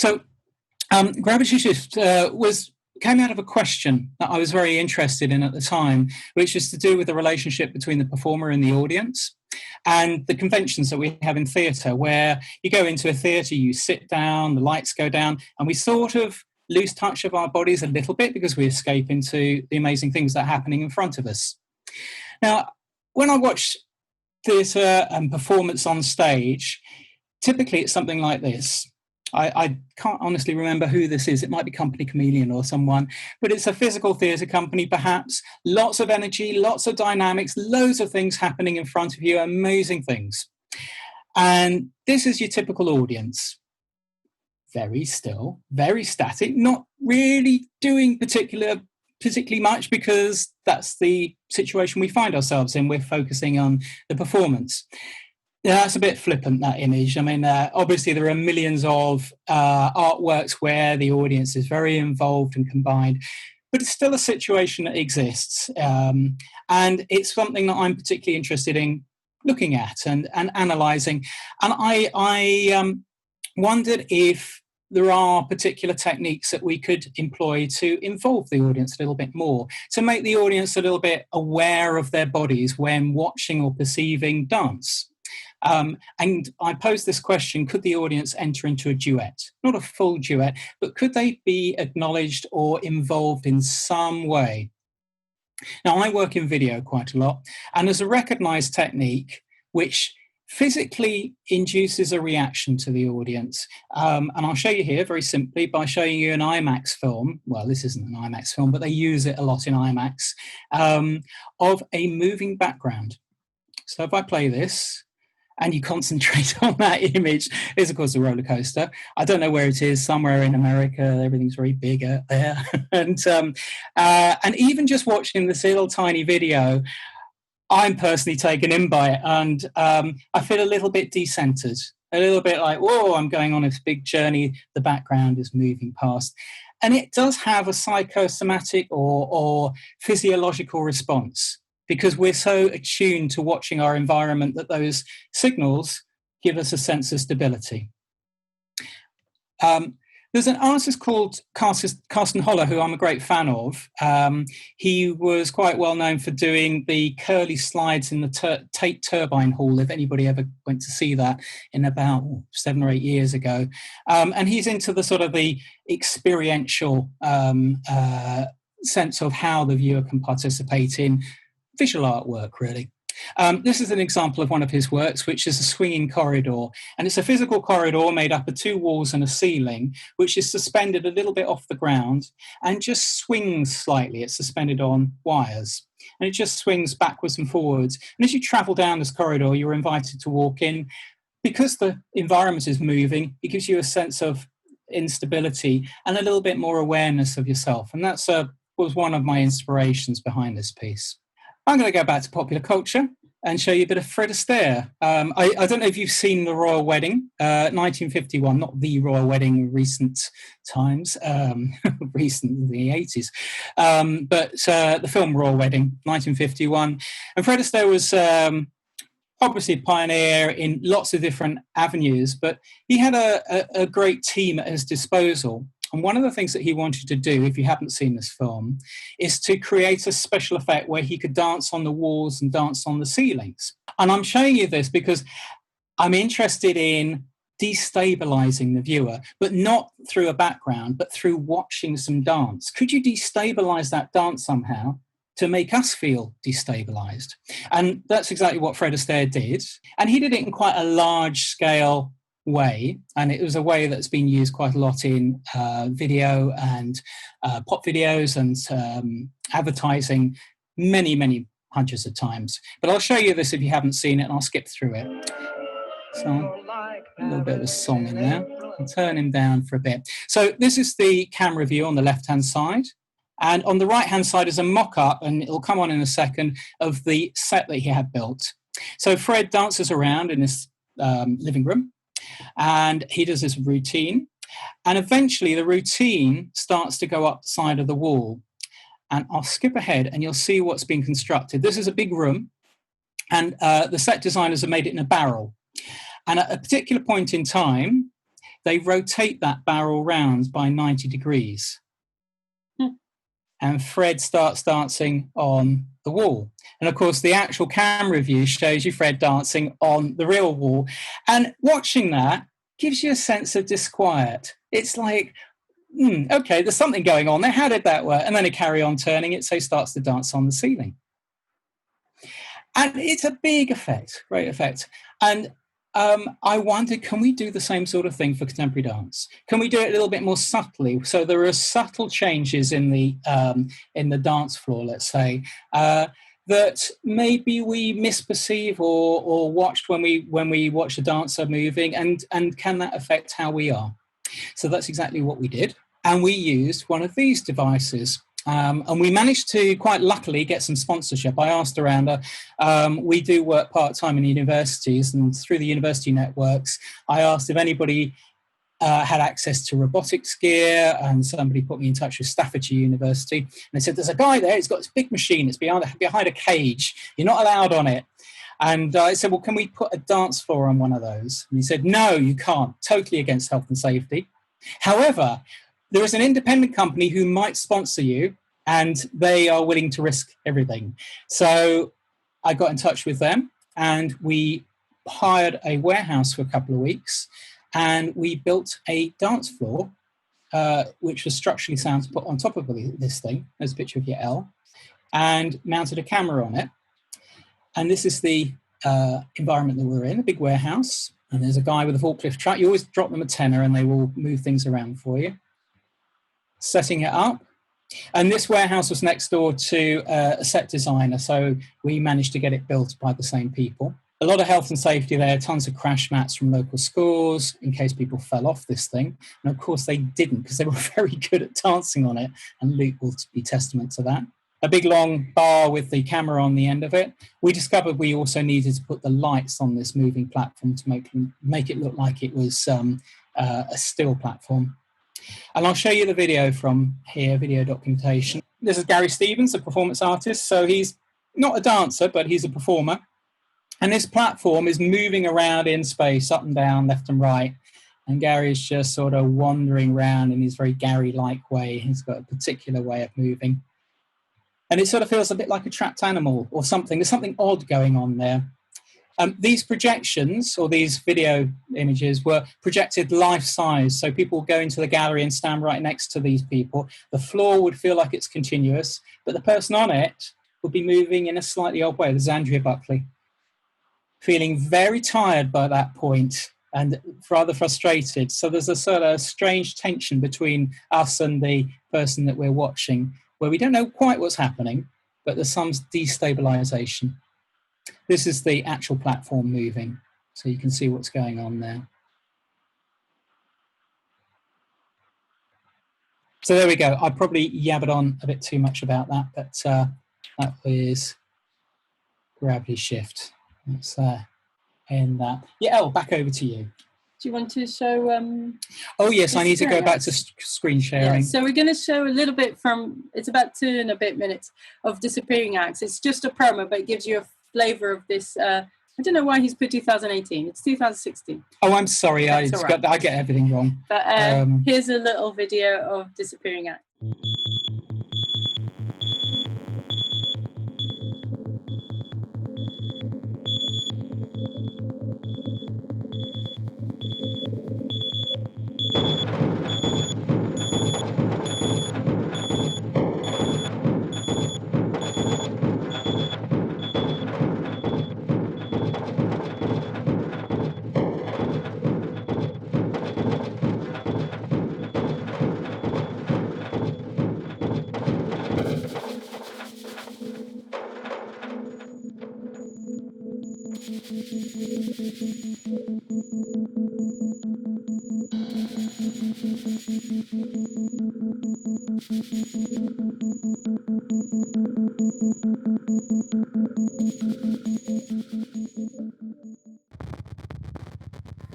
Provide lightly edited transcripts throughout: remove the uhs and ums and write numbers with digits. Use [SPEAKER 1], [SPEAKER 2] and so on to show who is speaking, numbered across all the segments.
[SPEAKER 1] So Gravity Shift came out of a question that I was very interested in at the time, which is to do with the relationship between the performer and the audience, and the conventions that we have in theatre, where you go into a theatre, you sit down, the lights go down, and we sort of lose touch of our bodies a little bit because we escape into the amazing things that are happening in front of us. Now, when I watch theatre and performance on stage, typically it's something like this. I can't honestly remember who this is. It might be Company Chameleon or someone, but it's a physical theatre company, perhaps. Lots of energy, lots of dynamics, loads of things happening in front of you, amazing things. And this is your typical audience. Very still, very static, not really doing particularly much, because that's the situation we find ourselves in. We're focusing on the performance. Yeah, that's a bit flippant, that image. I mean, obviously there are millions of artworks where the audience is very involved and combined, but it's still a situation that exists. And it's something that I'm particularly interested in looking at and analysing. And I wondered if there are particular techniques that we could employ to involve the audience a little bit more, to make the audience a little bit aware of their bodies when watching or perceiving dance. And I posed this question: could the audience enter into a duet? Not a full duet, but could they be acknowledged or involved in some way? Now, I work in video quite a lot, and there's a recognised technique which physically induces a reaction to the audience. And I'll show you here very simply by showing you an IMAX film. Well, this isn't an IMAX film, but they use it a lot in IMAX, of a moving background. So if I play this, and you concentrate on that image, is of course a roller coaster. I don't know where it is, somewhere in America. Everything's very big out there. And even just watching this little tiny video, I'm personally taken in by it. And I feel a little bit decentered, a little bit like, whoa, I'm going on this big journey. The background is moving past. And it does have a psychosomatic or physiological response, because we're so attuned to watching our environment that those signals give us a sense of stability. There's an artist called Carsten Holler, who I'm a great fan of. He was quite well known for doing the curly slides in the Tate Turbine Hall, if anybody ever went to see that, in about 7 or 8 years ago. And he's into the sort of the experiential sense of how the viewer can participate in visual artwork, really. This is an example of one of his works, which is a swinging corridor. And it's a physical corridor made up of 2 walls and a ceiling, which is suspended a little bit off the ground and just swings slightly. It's suspended on wires. And it just swings backwards and forwards. And as you travel down this corridor, you're invited to walk in. Because the environment is moving, it gives you a sense of instability and a little bit more awareness of yourself. And that's was one of my inspirations behind this piece. I'm going to go back to popular culture and show you a bit of Fred Astaire. I don't know if you've seen The Royal Wedding, 1951, not The Royal Wedding, recent times, recent in the 80s, but the film Royal Wedding, 1951. And Fred Astaire was obviously a pioneer in lots of different avenues, but he had a great team at his disposal. And one of the things that he wanted to do, if you haven't seen this film, is to create a special effect where he could dance on the walls and dance on the ceilings. And I'm showing you this because I'm interested in destabilizing the viewer, but not through a background, but through watching some dance. Could you destabilize that dance somehow to make us feel destabilized? And that's exactly what Fred Astaire did. And he did it in quite a large scale way, and it was a way that's been used quite a lot in video and pop videos and advertising many hundreds of times. But I'll show you this if you haven't seen it, and I'll skip through it. So a little bit of a song in there. I'll turn him down for a bit. So this is the camera view on the left-hand side. And on the right-hand side is a mock-up, and it'll come on in a second, of the set that he had built. So Fred dances around in his living room, and he does this routine, and eventually the routine starts to go up the side of the wall. And I'll skip ahead and you'll see what's been constructed. This is a big room, and the set designers have made it in a barrel. And at a particular point in time, they rotate that barrel round by 90 degrees. And Fred starts dancing on the wall. And of course, the actual camera view shows you Fred dancing on the real wall. And watching that gives you a sense of disquiet. It's like, okay, there's something going on there. How did that work? And then he carry on turning it, so he starts to dance on the ceiling. And it's a big effect, great effect. And I wondered, can we do the same sort of thing for contemporary dance? Can we do it a little bit more subtly? So there are subtle changes in the dance floor, let's say, that maybe we misperceive or watched when we watch a dancer moving, and can that affect how we are? So that's exactly what we did. And we used one of these devices. And we managed to, quite luckily, get some sponsorship. I asked around. We do work part-time in universities, and through the university networks, I asked if anybody had access to robotics gear, and somebody put me in touch with Staffordshire University. And they said, there's a guy there, he's got this big machine, it's behind a cage, you're not allowed on it. And I said, well, can we put a dance floor on one of those? And he said, no, you can't, totally against health and safety. However, there is an independent company who might sponsor you, and they are willing to risk everything. So I got in touch with them, and we hired a warehouse for a couple of weeks, and we built a dance floor, which was structurally sound, to put on top of this thing. There's a picture of Yale, and mounted a camera on it. And this is the environment that we're in, a big warehouse. And there's a guy with a forklift truck. You always drop them a tenner, and they will move things around for you. Setting it up. And this warehouse was next door to a set designer, so we managed to get it built by the same people. A lot of health and safety there, tons of crash mats from local schools in case people fell off this thing. And of course they didn't, because they were very good at dancing on it, and Luke will be testament to that. A big long bar with the camera on the end of it. We discovered we also needed to put the lights on this moving platform to make it look like it was a still platform. And I'll show you the video from here, video documentation. This is Gary Stevens, a performance artist. So he's not a dancer, but he's a performer. And this platform is moving around in space, up and down, left and right. And Gary's just sort of wandering around in his very Gary-like way. He's got a particular way of moving. And it sort of feels a bit like a trapped animal or something. There's something odd going on there. These projections, or these video images, were projected life-size, so people would go into the gallery and stand right next to these people. The floor would feel like it's continuous, but the person on it would be moving in a slightly odd way. This is Andrea Buckley, feeling very tired by that point and rather frustrated. So there's a sort of strange tension between us and the person that we're watching, where we don't know quite what's happening, but there's some destabilization. This is the actual platform moving, so you can see what's going on there. So there we go. I probably yabbered on a bit too much about that, but that was gravity shift. Let's end that. Yeah, Elle, back over to you.
[SPEAKER 2] Do you want to show...
[SPEAKER 1] oh, yes, I need to go back to screen sharing.
[SPEAKER 2] Yeah, so we're going to show a little bit from... It's about 2 and a bit minutes of Disappearing Acts. It's just a promo, but it gives you a flavour of this. I don't know why he's put 2018. It's 2016.
[SPEAKER 1] Oh, I'm sorry. I get everything wrong.
[SPEAKER 2] But here's a little video of Disappearing Acts.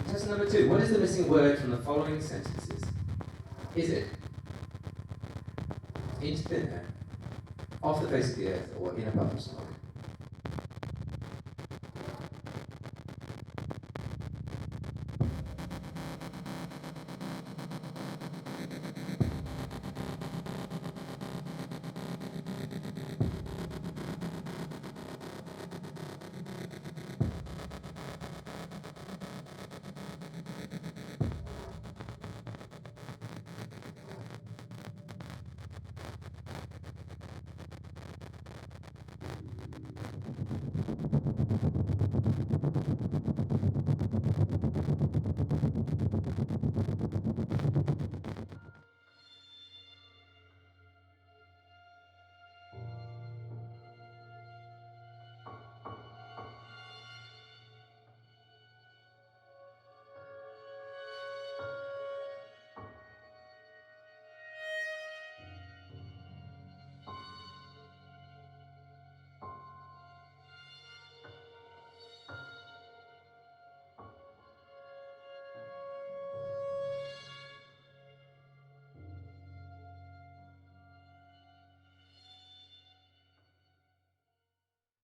[SPEAKER 3] Test number 2. What is the missing word from the following sentences? Is it